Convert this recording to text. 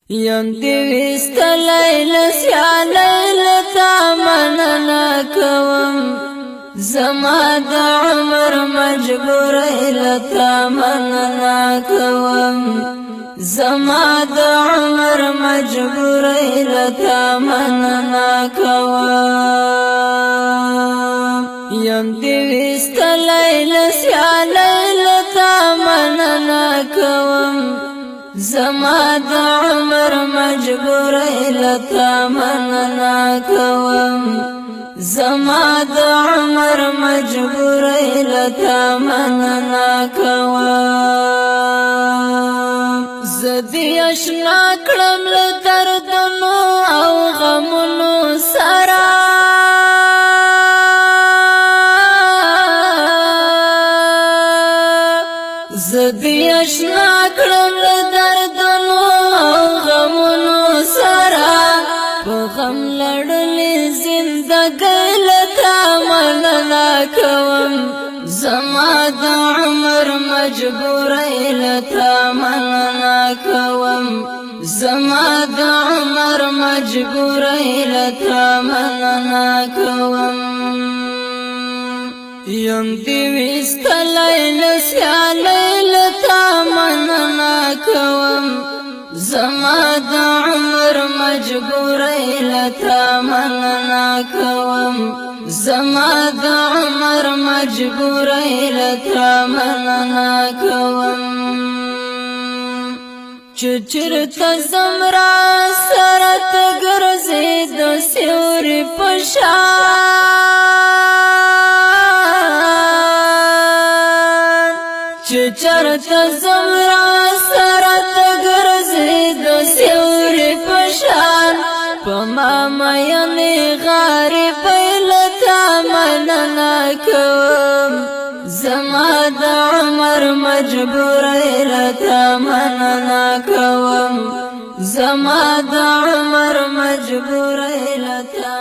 یم دیوستلی لسیالی لتا مننا کوم زما د عمر مجبوری لتا مننا کوم زما د عمر مجبوری لتا مننا کوم یم دیوستلی لسیالی لتا مننا کوم زما د عمر مجبوری لتا مننا کوم زما د عمر مجبوری لتا مننا کوم زدی اشنا کړم له دردونو او غمونو سره زدی اشنا کړم له دردونو او غمونو سره په غم لړلې زندګۍ لتا مننا کوم زما د عمر مجبوری لتا مننا کوم زما د عمر مجبوری لتا مننا کوم یم دیوستلی لسیالی لتا مننا کوم زما د عمر مجبوری لتا مننا کوم زما د عمر مجبوری لتا مننا کوم چرته زمرا سرت ګرځې د سیوري پشان چرته زمرا سرت ګرځې د سیوري پشان په ما مینې غریبۍ لتا مننا کوم زما د عمر مجبوری لتا مننا کوم زما د عمر مجبوری لتا